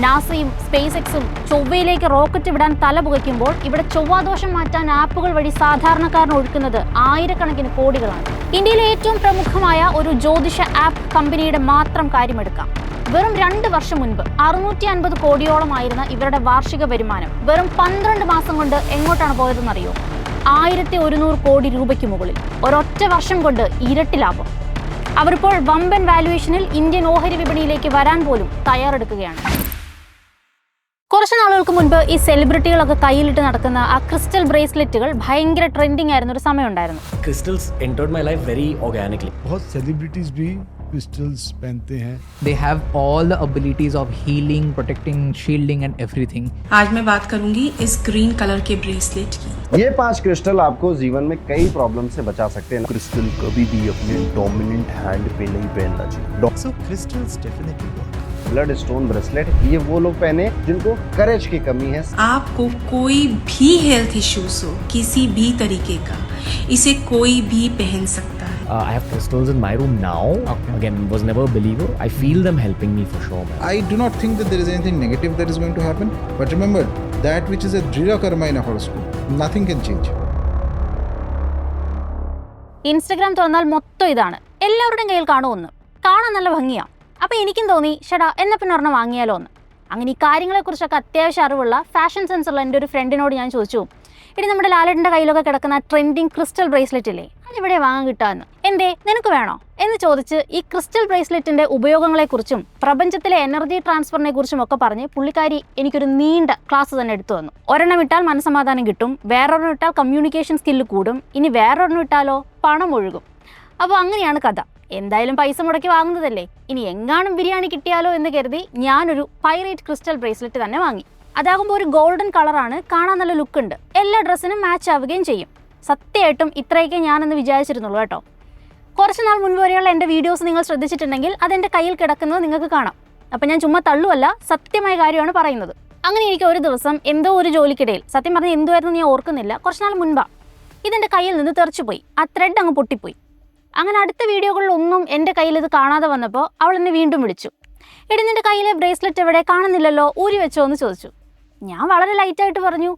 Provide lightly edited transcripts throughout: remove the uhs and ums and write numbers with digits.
നാസയും space എക്സും ചൊവ്വയിലേക്ക് rocket വിടാൻ തലപുകയ്ക്കുമ്പോൾ ഇവിടെ ചൊവ്വാദോഷം മാറ്റാൻ ആപ്പുകൾ വഴി സാധാരണക്കാരന് ഒഴുക്കുന്നത് ആയിരക്കണക്കിന് കോടികളാണ്. ഇന്ത്യയിലെ ഏറ്റവും പ്രമുഖമായ ഒരു ജ്യോതിഷ ആപ്പ് കമ്പനിയുടെ മാത്രം കാര്യമെടുക്കാം. വെറും 2 വർഷം മുൻപ് 650 കോടിയോളമായിരുന്ന ഇവരുടെ വാർഷിക വരുമാനം വെറും 12 മാസം കൊണ്ട് എങ്ങോട്ടാണ് പോയതെന്നറിയോ? 1100 കോടി രൂപയ്ക്ക് മുകളിൽ. ഒരൊറ്റ വർഷം കൊണ്ട് ഇരട്ടി ലാഭം. അവരിപ്പോൾ വമ്പൻ വാല്യുവേഷനിൽ ഇന്ത്യൻ ഓഹരി വിപണിയിലേക്ക് വരാൻ പോലും തയ്യാറെടുക്കുകയാണ്. കുറച്ച് നാളുകൾക്ക് മുൻപ് ഈ സെലിബ്രിറ്റികളൊക്കെ കയ്യിലിട്ട് നടക്കുന്ന ആ ക്രിസ്റ്റൽ ബ്രേസ്ലെറ്റുകൾ ഭയങ്കര ട്രെൻഡിങ് ആയിരുന്ന ഒരു സമയം ഉണ്ടായിരുന്നു. Crystals entered my life very organically. बहुत सेलिब्रिटीज भी crystals पहनते हैं. They have all the abilities of healing, protecting, shielding and everything. आज मैं बात करूंगी इस ग्रीन कलर के ब्रेसलेट की. ये 5 क्रिस्टल आपको जीवन में कई प्रॉब्लम से बचा सकते हैं. क्रिस्टल कभी भी अपने डोमिनेंट हैंड पे नहीं पहनना चाहिए. So crystals definitely work. Blood stone bracelet ये वो लोग पहने जिनको करेज की कमी है. आपको कोई भी हेल्थ इश्यूज हो किसी भी तरीके का, इसे कोई भी पहन सकता है. I have crystals in my room now. Again, was never a believer. I feel them helping me for sure, man. I do not think that there is anything negative that is going to happen. But remember, that which is a Drira Karma in a horoscope, nothing can change. Instagram തുറന്നാൽ മൊത്തം ഇതാണ്. എല്ലാവരുടെയും കയ്യിൽ കാണുമെന്ന്. കാണാൻ നല്ല ഭംഗിയാണ്. അപ്പോൾ എനിക്കും തോന്നി ഷടാ എന്നെ പിന്നെ ഒരെണ്ണം വാങ്ങിയാലോ എന്ന്. അങ്ങനെ ഈ കാര്യങ്ങളെക്കുറിച്ചൊക്കെ അത്യാവശ്യം അറിവുള്ള ഫാഷൻ സെൻസുള്ള എൻ്റെ ഒരു ഫ്രണ്ടിനോട് ഞാൻ ചോദിച്ചു, ഇനി നമ്മുടെ ലാലേട്ടൻ്റെ കയ്യിലൊക്കെ കിടക്കുന്ന ട്രെൻഡിങ് ക്രിസ്റ്റൽ ബ്രേസ്ലെറ്റ് ഇല്ലേ, അതിവിടെ വാങ്ങാൻ കിട്ടാമെന്ന്. എന്തേ നിനക്ക് വേണോ എന്ന് ചോദിച്ച് ഈ ക്രിസ്റ്റൽ ബ്രേസ്ലെറ്റിൻ്റെ ഉപയോഗങ്ങളെക്കുറിച്ചും പ്രപഞ്ചത്തിലെ എനർജി ട്രാൻസ്ഫറിനെ കുറിച്ചും ഒക്കെ പറഞ്ഞ് പുള്ളിക്കാരി എനിക്കൊരു നീണ്ട ക്ലാസ് തന്നെ എടുത്തു തന്നു. ഒരെണ്ണം ഇട്ടാൽ മനസ്സമാധാനം കിട്ടും, വേറൊരെണ്ണം ഇട്ടാൽ കമ്മ്യൂണിക്കേഷൻ സ്കില്ല് കൂടും, ഇനി വേറൊരെണ്ണം ഇട്ടാലോ പണം ഒഴുകും. അപ്പോൾ അങ്ങനെയാണ് കഥ. എന്തായാലും പൈസ മുടക്കി വാങ്ങുന്നതല്ലേ, ഇനി എങ്ങാനും ബിരിയാണി കിട്ടിയാലോ എന്ന് കരുതി ഞാനൊരു പൈറേറ്റ് ക്രിസ്റ്റൽ ബ്രേസ്ലെറ്റ് തന്നെ വാങ്ങി. അതാകുമ്പോൾ ഒരു ഗോൾഡൻ കളറാണ്, കാണാൻ നല്ല ലുക്കുണ്ട്, എല്ലാ ഡ്രസ്സിനും മാച്ച് ആവുകയും ചെയ്യും. സത്യമായിട്ടും ഇത്രയൊക്കെ ഞാനെന്ന് വിചാരിച്ചിരുന്നുള്ളൂ കേട്ടോ. കുറച്ച് നാൾ മുൻപ് വരെയുള്ള എൻ്റെ വീഡിയോസ് നിങ്ങൾ ശ്രദ്ധിച്ചിട്ടുണ്ടെങ്കിൽ അതെൻ്റെ കയ്യിൽ കിടക്കുന്നത് നിങ്ങൾക്ക് കാണാം. അപ്പം ഞാൻ ചുമ്മാ തള്ളുവല്ല, സത്യമായ കാര്യമാണ് പറയുന്നത്. അങ്ങനെ എനിക്ക് ഒരു ദിവസം എന്തോ ഒരു ജോലിക്കിടയിൽ, സത്യം പറഞ്ഞാൽ എന്തുമായിരുന്നു ഞാൻ ഓർക്കുന്നില്ല, കുറച്ച് നാൾ മുൻപാണ്, ഇതെൻ്റെ കയ്യിൽ നിന്ന് തെറിച്ചുപോയി. ആ ത്രെഡ് അങ്ങ് പൊട്ടിപ്പോയി. അങ്ങനെ അടുത്ത വീഡിയോകളിലൊന്നും എൻ്റെ കയ്യിൽ ഇത് കാണാതെ വന്നപ്പോൾ അവൾ എന്നെ വീണ്ടും വിളിച്ചു. എടി നിൻ്റെ കയ്യിലെ ബ്രേസ്ലെറ്റ് എവിടെ, കാണുന്നില്ലല്ലോ, ഊരി വെച്ചോ എന്ന് ചോദിച്ചു. ഞാൻ വളരെ ലൈറ്റായിട്ട് പറഞ്ഞു,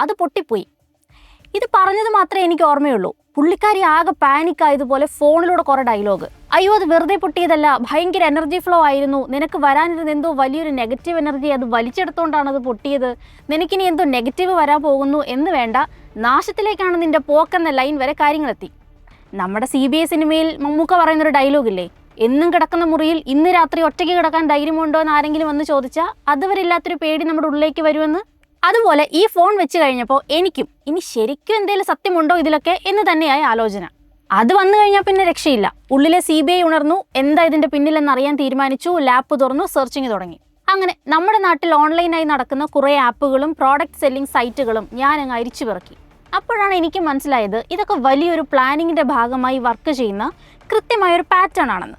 അത് പൊട്ടിപ്പോയി. ഇത് പറഞ്ഞത് മാത്രമേ എനിക്ക് ഓർമ്മയുള്ളൂ. പുള്ളിക്കാരി ആകെ പാനിക്കായതുപോലെ ഫോണിലൂടെ കുറേ ഡയലോഗ്. അയ്യോ അത് വെറുതെ പൊട്ടിയതല്ല, ഭയങ്കര എനർജി ഫ്ലോ ആയിരുന്നു, നിനക്ക് വരാനിരുന്ന എന്തോ വലിയൊരു നെഗറ്റീവ് എനർജി, അത് വലിച്ചെടുത്തുകൊണ്ടാണ് അത് പൊട്ടിയത്, നിനക്കിനി എന്തോ നെഗറ്റീവ് വരാൻ പോകുന്നു എന്ന് വേണ്ട, നാശത്തിലേക്കാണ് നിൻ്റെ പോക്കെന്ന ലൈൻ വരെ കാര്യങ്ങളെത്തി. നമ്മുടെ CBI സിനിമയിൽ മമ്മൂക്ക പറയുന്നൊരു ഡയലോഗില്ലേ, എന്നും കിടക്കുന്ന മുറിയിൽ ഇന്ന് രാത്രി ഒറ്റയ്ക്ക് കിടക്കാൻ ധൈര്യമുണ്ടോ എന്ന് ആരെങ്കിലും വന്ന് ചോദിച്ചാൽ അതുവരില്ലാത്തൊരു പേടി നമ്മുടെ ഉള്ളിലേക്ക് വരുമെന്ന്. അതുപോലെ ഈ ഫോൺ വെച്ച് കഴിഞ്ഞപ്പോൾ എനിക്കും ഇനി ശരിക്കും എന്തെങ്കിലും സത്യമുണ്ടോ ഇതിലൊക്കെ എന്ന് തന്നെയായി ആലോചന. അത് വന്നു കഴിഞ്ഞാൽ പിന്നെ രക്ഷയില്ല. ഉള്ളിലെ CBI ഉണർന്നു, എന്താ ഇതിൻ്റെ പിന്നിലെന്നറിയാൻ തീരുമാനിച്ചു, ലാപ്പ് തുറന്നു, സെർച്ചിങ് തുടങ്ങി. അങ്ങനെ നമ്മുടെ നാട്ടിൽ ഓൺലൈനായി നടക്കുന്ന കുറേ ആപ്പുകളും പ്രോഡക്റ്റ് സെല്ലിംഗ് സൈറ്റുകളും ഞാനങ്ങ് അരിച്ചു പിറക്കി. അപ്പോഴാണ് എനിക്ക് മനസ്സിലായത് ഇതൊക്കെ വലിയൊരു പ്ലാനിങ്ങിൻ്റെ ഭാഗമായി വർക്ക് ചെയ്യുന്ന കൃത്യമായൊരു പാറ്റേൺ ആണെന്ന്.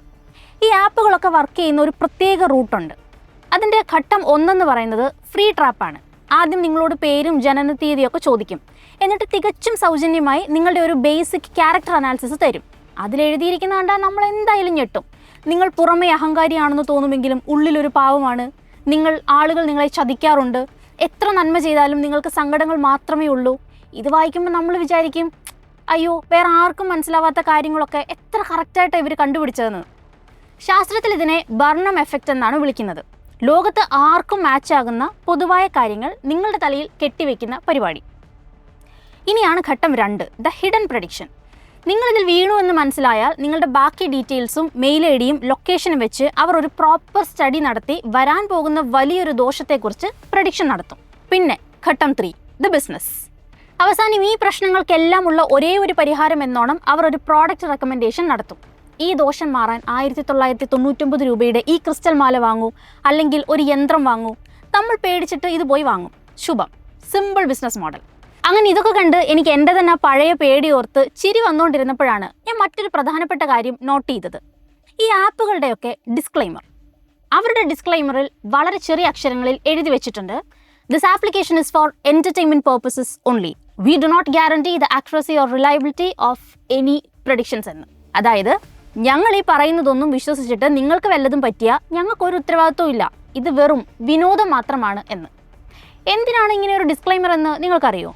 ഈ ആപ്പുകളൊക്കെ വർക്ക് ചെയ്യുന്ന ഒരു പ്രത്യേക റൂട്ടുണ്ട്. അതിൻ്റെ ഘട്ടം 1 എന്ന് പറയുന്നത് ഫ്രീ ട്രാപ്പാണ്. ആദ്യം നിങ്ങളോട് പേരും ജനനത്തീയതിയൊക്കെ ചോദിക്കും. എന്നിട്ട് തികച്ചും സൗജന്യമായി നിങ്ങളുടെ ഒരു ബേസിക് ക്യാരക്ടർ അനാലിസിസ് തരും. അതിലെഴുതിയിരിക്കുന്ന കണ്ടാൽ നമ്മൾ എന്തായാലും ഞെട്ടും. നിങ്ങൾ പുറമേ അഹങ്കാരിയാണെന്ന് തോന്നുമെങ്കിലും ഉള്ളിലൊരു പാവമാണ്. ആളുകൾ നിങ്ങളെ ചതിക്കാറുണ്ട്. എത്ര നന്മ ചെയ്താലും നിങ്ങൾക്ക് സങ്കടങ്ങൾ മാത്രമേ ഉള്ളൂ. ഇത് വായിക്കുമ്പോൾ നമ്മൾ വിചാരിക്കും, അയ്യോ വേറെ ആർക്കും മനസ്സിലാവാത്ത കാര്യങ്ങളൊക്കെ എത്ര കറക്റ്റായിട്ട് ഇവർ കണ്ടുപിടിച്ചതെന്ന്. ശാസ്ത്രത്തിൽ ഇതിനെ ബർണം എഫക്റ്റ് എന്നാണ് വിളിക്കുന്നത്. ലോകത്ത് ആർക്കും മാച്ചാകുന്ന പൊതുവായ കാര്യങ്ങൾ നിങ്ങളുടെ തലയിൽ കെട്ടിവെക്കുന്ന പരിപാടി. ഇനിയാണ് ഘട്ടം 2, ദ ഹിഡൻ പ്രഡിക്ഷൻ. നിങ്ങളിതിൽ വീണു എന്ന് മനസ്സിലായാൽ നിങ്ങളുടെ ബാക്കി ഡീറ്റെയിൽസും മെയിൽ ID യും ലൊക്കേഷനും വെച്ച് അവർ ഒരു പ്രോപ്പർ സ്റ്റഡി നടത്തി വരാൻ പോകുന്ന വലിയൊരു ദോഷത്തെക്കുറിച്ച് പ്രഡിക്ഷൻ നടത്തും. പിന്നെ ഘട്ടം 3, ദ ബിസിനസ്. അവസാനം ഈ പ്രശ്നങ്ങൾക്കെല്ലാം ഉള്ള ഒരേ ഒരു പരിഹാരം എന്നോണം അവർ ഒരു പ്രോഡക്റ്റ് റെക്കമെൻഡേഷൻ നടത്തും. ഈ ദോഷം മാറാൻ 1999 രൂപയുടെ ഈ ക്രിസ്റ്റൽ മാല വാങ്ങൂ, അല്ലെങ്കിൽ ഒരു യന്ത്രം വാങ്ങൂ, നമ്മൾ പേടിച്ചിട്ട് ഇത് പോയി വാങ്ങും. ശുഭം. Simple business model. അങ്ങനെ ഇതൊക്കെ കണ്ട് എനിക്ക് എൻ്റെ തന്നെ പഴയ പേടി ഓർത്ത് ചിരി വന്നുകൊണ്ടിരുന്നപ്പോഴാണ് ഞാൻ മറ്റൊരു പ്രധാനപ്പെട്ട കാര്യം നോട്ട് ചെയ്തത്. ഈ ആപ്പുകളുടെയൊക്കെ ഡിസ്ക്ലെയിമർ. അവരുടെ ഡിസ്ക്ലെയിമറിൽ വളരെ ചെറിയ അക്ഷരങ്ങളിൽ എഴുതി വെച്ചിട്ടുണ്ട്, this application is for entertainment purposes only. We do not guarantee the accuracy or reliability of any predictions എന്ന്. അതായത് ഞങ്ങൾ ഈ പറയുന്നതൊന്നും വിശ്വസിച്ചിട്ട് നിങ്ങൾക്ക് വല്ലതും പറ്റിയാൽ ഞങ്ങൾക്കൊരു ഉത്തരവാദിത്വവും ഇല്ല, ഇത് വെറും വിനോദം മാത്രമാണ് എന്ന്. എന്തിനാണ് ഇങ്ങനെ ഒരു ഡിസ്ക്ലൈമർ എന്ന് നിങ്ങൾക്കറിയോ?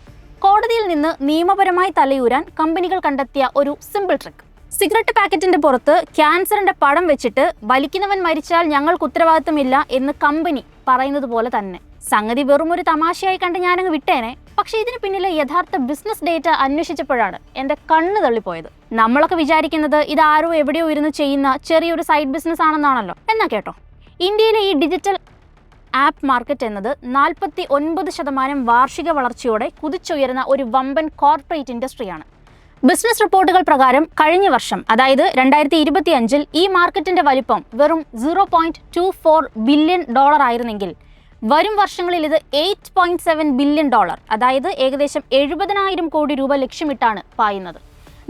കോടതിയിൽ നിന്ന് നിയമപരമായി തലയൂരാൻ കമ്പനികൾ കണ്ടെത്തിയ ഒരു സിമ്പിൾ ട്രിക്ക്. സിഗരറ്റ് പാക്കറ്റിന്റെ പുറത്ത് ക്യാൻസറിന്റെ പടം വെച്ചിട്ട് വലിക്കുന്നവൻ മരിച്ചാൽ ഞങ്ങൾക്ക് ഉത്തരവാദിത്തമില്ല എന്ന് കമ്പനി പറയുന്നത് പോലെ തന്നെ. സംഗതി വെറും ഒരു തമാശയായി കണ്ട് ഞാനങ്ങ് വിട്ടേനെ. പക്ഷേ ഇതിന് പിന്നിലെ യഥാർത്ഥ ബിസിനസ് ഡേറ്റ അന്വേഷിച്ചപ്പോഴാണ് എൻ്റെ കണ്ണ് തള്ളിപ്പോയത്. നമ്മളൊക്കെ വിചാരിക്കുന്നത് ഇത് ആരോ എവിടെയോ ഇരുന്ന് ചെയ്യുന്ന ചെറിയൊരു സൈഡ് ബിസിനസ് ആണെന്നാണല്ലോ. എന്നാ കേട്ടോ, ഇന്ത്യയിലെ ഈ ഡിജിറ്റൽ ആപ്പ് മാർക്കറ്റ് എന്നത് 49% വാർഷിക വളർച്ചയോടെ കുതിച്ചുയരുന്ന ഒരു വമ്പൻ കോർപ്പറേറ്റ് ഇൻഡസ്ട്രിയാണ്. ബിസിനസ് റിപ്പോർട്ടുകൾ പ്രകാരം കഴിഞ്ഞ വർഷം, അതായത് 2025 ഈ മാർക്കറ്റിന്റെ വലിപ്പം വെറും $0.24 ബില്യൺ ആയിരുന്നെങ്കിൽ വരും വർഷങ്ങളിൽ ഇത് $8.7 ബില്യൺ, അതായത് ഏകദേശം 70,000 കോടി രൂപ ലക്ഷ്യമിട്ടാണ് പായുന്നത്.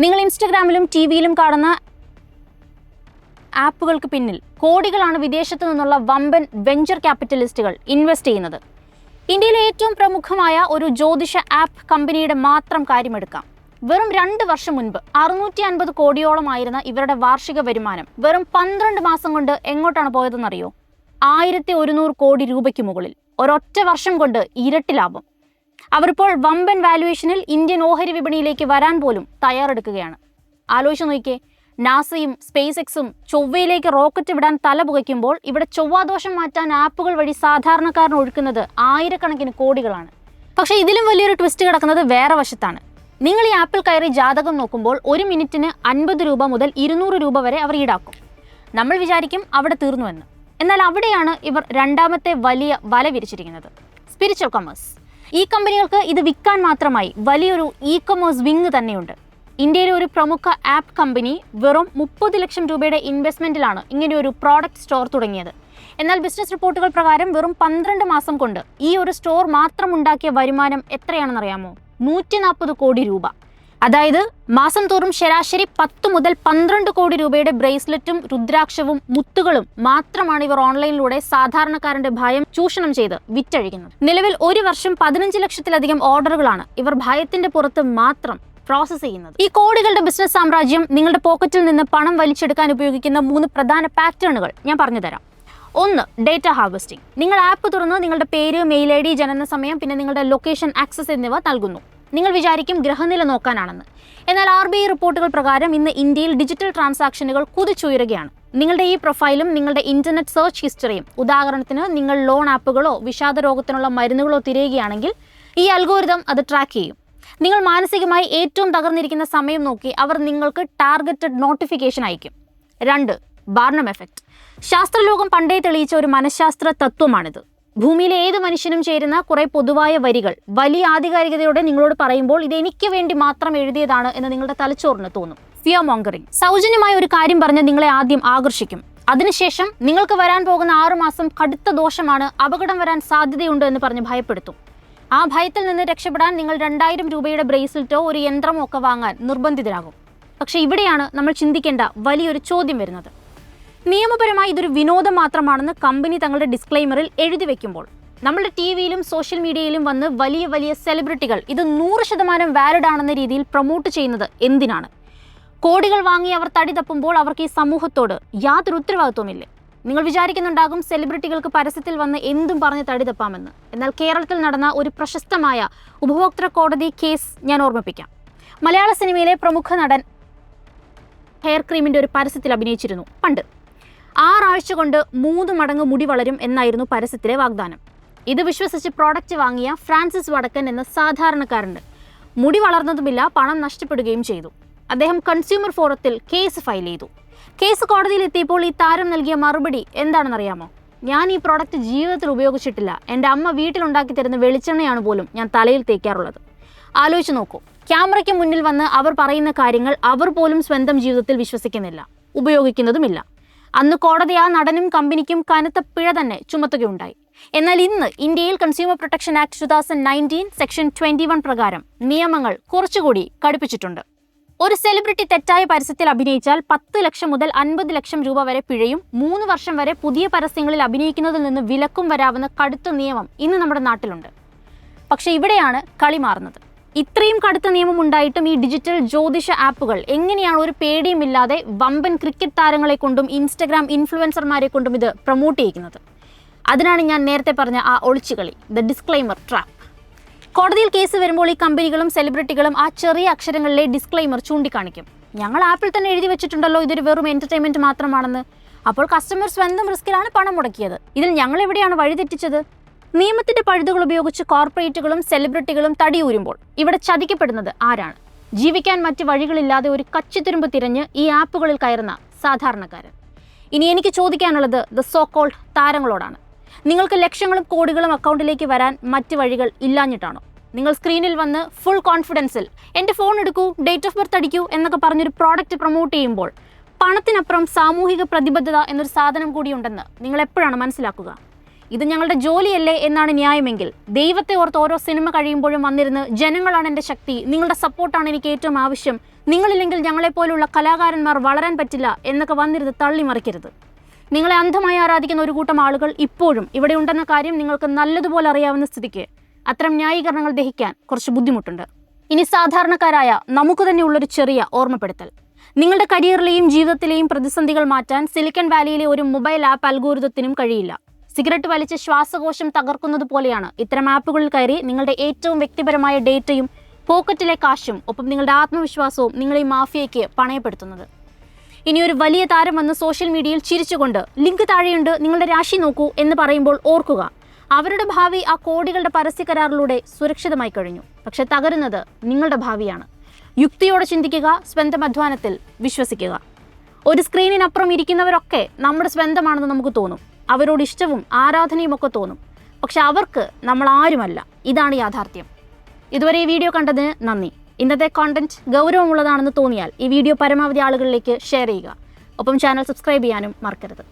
നിങ്ങൾ ഇൻസ്റ്റഗ്രാമിലും ടിവിയിലും കാണുന്ന ആപ്പുകൾക്ക് പിന്നിൽ കോടികളാണ് വിദേശത്തു നിന്നുള്ള വമ്പൻ വെഞ്ചർ ക്യാപിറ്റലിസ്റ്റുകൾ ഇൻവെസ്റ്റ് ചെയ്യുന്നത്. ഇന്ത്യയിലെ ഏറ്റവും പ്രമുഖമായ ഒരു ജ്യോതിഷ ആപ്പ് കമ്പനിയുടെ മാത്രം കാര്യമെടുക്കാം. വെറും 2 വർഷം മുൻപ് 650 കോടിയോളമായിരുന്ന ഇവരുടെ വാർഷിക വരുമാനം വെറും 12 മാസം കൊണ്ട് എങ്ങോട്ടാണ് പോയതെന്നറിയോ? 1100 കോടി രൂപയ്ക്ക് മുകളിൽ. ഒരൊറ്റ വർഷം കൊണ്ട് ഇരട്ടി ലാഭം. അവരിപ്പോൾ വമ്പൻ വാല്യുവേഷനിൽ ഇന്ത്യൻ ഓഹരി വിപണിയിലേക്ക് വരാൻ പോലും തയ്യാറെടുക്കുകയാണ്. ആലോചിച്ച് നോക്കിയേ, നാസയും സ്പേസ് എക്സും ചൊവ്വയിലേക്ക് റോക്കറ്റ് വിടാൻ തല പുകയ്ക്കുമ്പോൾ ഇവിടെ ചൊവ്വാദോഷം മാറ്റാൻ ആപ്പുകൾ വഴി സാധാരണക്കാരന് ഒഴുക്കുന്നത് ആയിരക്കണക്കിന് കോടികളാണ്. പക്ഷേ ഇതിലും വലിയൊരു ട്വിസ്റ്റ് കിടക്കുന്നത് വേറെ വശത്താണ്. നിങ്ങൾ ഈ ആപ്പിൽ കയറി ജാതകം നോക്കുമ്പോൾ 1 മിനിറ്റിന് 50 രൂപ മുതൽ 200 രൂപ വരെ അവർ ഈടാക്കും. നമ്മൾ വിചാരിക്കും അവിടെ തീർന്നുവെന്ന്. എന്നാൽ അവിടെയാണ് ഇവർ രണ്ടാമത്തെ വലിയ വല വിരിച്ചിരിക്കുന്നത്, സ്പിരിച്വൽ കൊമേഴ്സ്. ഈ കമ്പനികൾക്ക് ഇത് വിൽക്കാൻ മാത്രമായി വലിയൊരു ഇ കൊമേഴ്സ് വിങ് തന്നെയുണ്ട്. ഇന്ത്യയിലെ ഒരു പ്രമുഖ ആപ്പ് കമ്പനി വെറും 30 ലക്ഷം രൂപയുടെ ഇൻവെസ്റ്റ്മെന്റിലാണ് ഇങ്ങനെയൊരു പ്രോഡക്റ്റ് സ്റ്റോർ തുടങ്ങിയത്. എന്നാൽ ബിസിനസ് റിപ്പോർട്ടുകൾ പ്രകാരം വെറും 12 മാസം കൊണ്ട് ഈ ഒരു സ്റ്റോർ മാത്രം ഉണ്ടാക്കിയ വരുമാനം എത്രയാണെന്നറിയാമോ? 140 കോടി രൂപ. അതായത് മാസം തോറും ശരാശരി 10 മുതൽ 12 കോടി രൂപയുടെ ബ്രേസ്ലെറ്റും രുദ്രാക്ഷവും മുത്തുകളും മാത്രമാണ് ഇവർ ഓൺലൈനിലൂടെ സാധാരണക്കാരന്റെ ഭയം ചൂഷണം ചെയ്ത് വിറ്റഴിക്കുന്നത്. നിലവിൽ ഒരു വർഷം 15 ലക്ഷത്തിലധികം ഓർഡറുകളാണ് ഇവർ ഭയത്തിന്റെ പുറത്ത് മാത്രം പ്രോസസ് ചെയ്യുന്നത്. ഈ കോടികളുടെ ബിസിനസ് സാമ്രാജ്യം നിങ്ങളുടെ പോക്കറ്റിൽ നിന്ന് പണം വലിച്ചെടുക്കാൻ ഉപയോഗിക്കുന്ന 3 പ്രധാന പാറ്റേണുകൾ ഞാൻ പറഞ്ഞു തരാം. 1. Data harvesting. നിങ്ങൾ ആപ്പ് തുറന്ന് നിങ്ങളുടെ പേര്, മെയിൽ ID, ജനന സമയം, പിന്നെ നിങ്ങളുടെ ലൊക്കേഷൻ ആക്സസ് എന്നിവ നൽകുന്നു. നിങ്ങൾ വിചാരിക്കും ഗ്രഹനില നോക്കാനാണെന്ന്. എന്നാൽ RBI റിപ്പോർട്ടുകൾ പ്രകാരം ഇന്ന് ഇന്ത്യയിൽ ഡിജിറ്റൽ ട്രാൻസാക്ഷനുകൾ കുതിച്ചുയരുകയാണ്. നിങ്ങളുടെ ഈ പ്രൊഫൈലും നിങ്ങളുടെ ഇന്റർനെറ്റ് സെർച്ച് ഹിസ്റ്ററിയും, ഉദാഹരണത്തിന് നിങ്ങൾ ലോൺ ആപ്പുകളോ വിഷാദ രോഗത്തിനുള്ള മരുന്നുകളോ തിരയുകയാണെങ്കിൽ ഈ അൽഗോരിതം അത് ട്രാക്ക് ചെയ്യും. നിങ്ങൾ മാനസികമായി ഏറ്റവും തകർന്നിരിക്കുന്ന സമയം നോക്കി അവർ നിങ്ങൾക്ക് ടാർഗറ്റഡ് നോട്ടിഫിക്കേഷൻ അയക്കും. 2. ബാർണം എഫക്റ്റ്. ശാസ്ത്രലോകം പണ്ടേ തെളിയിച്ച ഒരു മനഃശാസ്ത്ര തത്വമാണിത്. ഭൂമിയിലെ ഏത് മനുഷ്യനും ചേരുന്ന കുറെ പൊതുവായ വരികൾ വലിയ ആധികാരികതയോടെ നിങ്ങളോട് പറയുമ്പോൾ ഇത് എനിക്ക് വേണ്ടി മാത്രം എഴുതിയതാണ് എന്ന് നിങ്ങളുടെ തലച്ചോറിന് തോന്നും. ഫിയർ മോങ്കറിംഗ്. സൗജന്യമായ ഒരു കാര്യം പറഞ്ഞ് നിങ്ങളെ ആദ്യം ആകർഷിക്കും. അതിനുശേഷം നിങ്ങൾക്ക് വരാൻ പോകുന്ന 6 മാസം കടുത്ത ദോഷമാണ്, അപകടം വരാൻ സാധ്യതയുണ്ട് എന്ന് പറഞ്ഞ് ഭയപ്പെടുത്തും. ആ ഭയത്തിൽ നിന്ന് രക്ഷപ്പെടാൻ നിങ്ങൾ 2000 രൂപയുടെ ബ്രേസ്ലെറ്റോ ഒരു യന്ത്രമോ ഒക്കെ വാങ്ങാൻ നിർബന്ധിതരാകും. പക്ഷേ ഇവിടെയാണ് നമ്മൾ ചിന്തിക്കേണ്ട വലിയൊരു ചോദ്യം വരുന്നത്. നിയമപരമായി ഇതൊരു വിനോദം മാത്രമാണെന്ന് കമ്പനി തങ്ങളുടെ ഡിസ്ക്ലെയിമറിൽ എഴുതി വെക്കുമ്പോൾ നമ്മുടെ ടിവിയിലും സോഷ്യൽ മീഡിയയിലും വന്ന് വലിയ വലിയ സെലിബ്രിറ്റികൾ ഇത് 100% വാലിഡ് ആണെന്ന രീതിയിൽ പ്രൊമോട്ട് ചെയ്യുന്നത് എന്തിനാണ്? കോടികൾ വാങ്ങി അവർ തടി തപ്പുമ്പോൾ അവർക്ക് ഈ സമൂഹത്തോട് യാതൊരു ഉത്തരവാദിത്വമില്ലേ? നിങ്ങൾ വിചാരിക്കുന്നുണ്ടാകും സെലിബ്രിറ്റികൾക്ക് പരസ്യത്തിൽ വന്ന് എന്തും പറഞ്ഞ് തടി തപ്പാമെന്ന്. എന്നാൽ കേരളത്തിൽ നടന്ന ഒരു പ്രശസ്തമായ ഉപഭോക്തൃ കോടതി കേസ് ഞാൻ ഓർമ്മിപ്പിക്കാം. മലയാള സിനിമയിലെ പ്രമുഖ നടൻ ഹെയർ ക്രീമിൻ്റെ ഒരു പരസ്യത്തിൽ അഭിനയിച്ചിരുന്നു പണ്ട്. 6 ആഴ്ച കൊണ്ട് 3 മടങ്ങ് മുടി വളരും എന്നായിരുന്നു പരസ്യത്തിലെ വാഗ്ദാനം. ഇത് വിശ്വസിച്ച് പ്രോഡക്റ്റ് വാങ്ങിയ ഫ്രാൻസിസ് വടക്കൻ എന്ന സാധാരണക്കാരന് മുടി വളർന്നതുമില്ല, പണം നഷ്ടപ്പെടുകയും ചെയ്തു. അദ്ദേഹം കൺസ്യൂമർ ഫോറത്തിൽ കേസ് ഫയൽ ചെയ്തു. കേസ് കോടതിയിലെത്തിയപ്പോൾ ഈ താരം നൽകിയ മറുപടി എന്താണെന്നറിയാമോ? ഞാൻ ഈ പ്രോഡക്റ്റ് ജീവിതത്തിൽ ഉപയോഗിച്ചിട്ടില്ല, എൻ്റെ അമ്മ വീട്ടിലുണ്ടാക്കി തരുന്ന വെളിച്ചെണ്ണയാണ് പോലും ഞാൻ തലയിൽ തേക്കാറുള്ളത്. ആലോചിച്ച് നോക്കൂ, ക്യാമറയ്ക്ക് മുന്നിൽ വന്ന് അവർ പറയുന്ന കാര്യങ്ങൾ അവർ പോലും സ്വന്തം ജീവിതത്തിൽ വിശ്വസിക്കുന്നില്ല, ഉപയോഗിക്കുന്നതുമില്ല. അന്ന് കോടതി ആ നടനും കമ്പനിക്കും കനത്ത പിഴ തന്നെ ചുമത്തുകയുണ്ടായി. എന്നാൽ ഇന്ന് ഇന്ത്യയിൽ കൺസ്യൂമർ പ്രൊട്ടക്ഷൻ ആക്ട് 2019 സെക്ഷൻ 21 പ്രകാരം നിയമങ്ങൾ കുറച്ചുകൂടി കടുപ്പിച്ചിട്ടുണ്ട്. ഒരു സെലിബ്രിറ്റി തെറ്റായ പരസ്യത്തിൽ അഭിനയിച്ചാൽ 10 ലക്ഷം മുതൽ 50 ലക്ഷം രൂപ വരെ പിഴയും 3 വർഷം വരെ പുതിയ പരസ്യങ്ങളിൽ അഭിനയിക്കുന്നതിൽ നിന്ന് വിലക്കും വരാവുന്ന കടുത്ത നിയമം ഇന്ന് നമ്മുടെ നാട്ടിലുണ്ട്. പക്ഷേ ഇവിടെയാണ് കളി മാറുന്നത്. ഇത്രയും കടുത്ത നിയമം ഉണ്ടായിട്ടും ഈ ഡിജിറ്റൽ ജ്യോതിഷ ആപ്പുകൾ എങ്ങനെയാണ് ഒരു പേടിയുമില്ലാതെ വമ്പൻ ക്രിക്കറ്റ് താരങ്ങളെ കൊണ്ടും ഇൻസ്റ്റഗ്രാം ഇൻഫ്ലുവൻസർമാരെ കൊണ്ടും ഇത് പ്രൊമോട്ട് ചെയ്യുന്നത്? അതിനാണ് ഞാൻ നേരത്തെ പറഞ്ഞ ആ ഒളിച്ചുകളി, ദ ഡിസ്ക്ലെയിമർ ട്രാപ്പ്. കോടതിയിൽ കേസ് വരുമ്പോൾ ഈ കമ്പനികളും സെലിബ്രിറ്റികളും ആ ചെറിയ അക്ഷരങ്ങളിലെ ഡിസ്ക്ലെയിമർ ചൂണ്ടിക്കാണിക്കും. ഞങ്ങൾ ആപ്പിൽ തന്നെ എഴുതി വെച്ചിട്ടുണ്ടല്ലോ ഇതൊരു വെറും എൻ്റർടൈൻമെൻറ്റ് മാത്രമാണെന്ന്. അപ്പോൾ കസ്റ്റമർ സ്വന്തം റിസ്കിലാണ് പണം മുടക്കിയത്. ഇതിൽ ഞങ്ങൾ എവിടെയാണ് വഴിതെറ്റിച്ചത്? നിയമത്തിൻ്റെ പഴുതുകൾ ഉപയോഗിച്ച് കോർപ്പറേറ്റുകളും സെലിബ്രിറ്റികളും തടിയൂരുമ്പോൾ ഇവിടെ ചതിക്കപ്പെടുന്നത് ആരാണ്? ജീവിക്കാൻ മറ്റ് വഴികളില്ലാതെ ഒരു കച്ചിത്തുരുമ്പ് തിരഞ്ഞ് ഈ ആപ്പുകളിൽ കയറുന്ന സാധാരണക്കാരൻ. ഇനി എനിക്ക് ചോദിക്കാനുള്ളത് ദ സോ കോൾഡ് താരങ്ങളോടാണ്. നിങ്ങൾക്ക് ലക്ഷങ്ങളും കോടികളും അക്കൗണ്ടിലേക്ക് വരാൻ മറ്റ് വഴികൾ ഇല്ലാഞ്ഞിട്ടാണോ? നിങ്ങൾ സ്ക്രീനിൽ വന്ന് ഫുൾ കോൺഫിഡൻസിൽ എൻ്റെ ഫോൺ എടുക്കൂ, ഡേറ്റ് ഓഫ് ബർത്ത് അടിക്കൂ എന്നൊക്കെ പറഞ്ഞൊരു പ്രോഡക്റ്റ് പ്രൊമോട്ട് ചെയ്യുമ്പോൾ പണത്തിനപ്പുറം സാമൂഹിക പ്രതിബദ്ധത എന്നൊരു സാധനം കൂടിയുണ്ടെന്ന് നിങ്ങൾ എപ്പോഴാണ് മനസ്സിലാക്കുക? ഇത് ഞങ്ങളുടെ ജോലിയല്ലേ എന്നാണ് ന്യായമെങ്കിൽ ദൈവത്തെ ഓർത്ത് ഓരോ സിനിമ കഴിയുമ്പോഴും വന്നിരുന്ന് ജനങ്ങളാണ് എൻ്റെ ശക്തി, നിങ്ങളുടെ സപ്പോർട്ടാണ് എനിക്ക് ഏറ്റവും ആവശ്യം, നിങ്ങളില്ലെങ്കിൽ ഞങ്ങളെപ്പോലുള്ള കലാകാരന്മാർ വളരാൻ പറ്റില്ല എന്നൊക്കെ വന്നിരുന്ന് തള്ളിമറിക്കരുത്. നിങ്ങളെ അന്ധമായി ആരാധിക്കുന്ന ഒരു കൂട്ടം ആളുകൾ ഇപ്പോഴും ഇവിടെ ഉണ്ടെന്ന കാര്യം നിങ്ങൾക്ക് നല്ലതുപോലെ അറിയാവുന്ന സ്ഥിതിക്ക് അത്തരം ന്യായീകരണങ്ങൾ ദഹിക്കാൻ കുറച്ച് ബുദ്ധിമുട്ടുണ്ട്. ഇനി സാധാരണക്കാരായ നമുക്ക് തന്നെ ഉള്ളൊരു ചെറിയ ഓർമ്മപ്പെടുത്തൽ. നിങ്ങളുടെ കരിയറിലെയും ജീവിതത്തിലെയും പ്രതിസന്ധികൾ മാറ്റാൻ സിലിക്കൺ വാലിയിലെ ഒരു മൊബൈൽ ആപ്പ് അൽഗോരിതത്തിനും കഴിയില്ല. സിഗരറ്റ് വലിച്ച് ശ്വാസകോശം തകർക്കുന്നത് പോലെയാണ് ഇത്തരം ആപ്പുകളിൽ കയറി നിങ്ങളുടെ ഏറ്റവും വ്യക്തിപരമായ ഡേറ്റയും പോക്കറ്റിലെ കാശും ഒപ്പം നിങ്ങളുടെ ആത്മവിശ്വാസവും നിങ്ങളെ മാഫിയയ്ക്ക് പണയപ്പെടുത്തുന്നത്. ഇനിയൊരു വലിയ താരം വന്ന് സോഷ്യൽ മീഡിയയിൽ ചിരിച്ചുകൊണ്ട് ലിങ്ക് താഴെയുണ്ട്, നിങ്ങളുടെ രാശി നോക്കൂ എന്ന് പറയുമ്പോൾ ഓർക്കുക, അവരുടെ ഭാവി ആ കോടികളുടെ പരസ്യകരാറിലൂടെ സുരക്ഷിതമായി കഴിഞ്ഞു. പക്ഷെ തകരുന്നത് നിങ്ങളുടെ ഭാവിയാണ്. യുക്തിയോടെ ചിന്തിക്കുക, സ്വന്തം അധ്വാനത്തിൽ വിശ്വസിക്കുക. ഒരു സ്ക്രീനിനപ്പുറം ഇരിക്കുന്നവരൊക്കെ നമ്മുടെ സ്വന്തമാണെന്ന് നമുക്ക് തോന്നും. അവരോട് ഇഷ്ടവും ആരാധനയും ഒക്കെ തോന്നും. പക്ഷെ അവർക്ക് നമ്മൾ ആരുമല്ല. ഇതാണ് യാഥാർത്ഥ്യം. ഇതുവരെ ഈ വീഡിയോ കണ്ടതിന് നന്ദി. ഇന്നത്തെ കോണ്ടന്റ് ഗൗരവമുള്ളതാണെന്ന് തോന്നിയാൽ ഈ വീഡിയോ പരമാവധി ആളുകളിലേക്ക് ഷെയർ ചെയ്യുക. ഒപ്പം ചാനൽ സബ്സ്ക്രൈബ് ചെയ്യാനും മറക്കരുത്.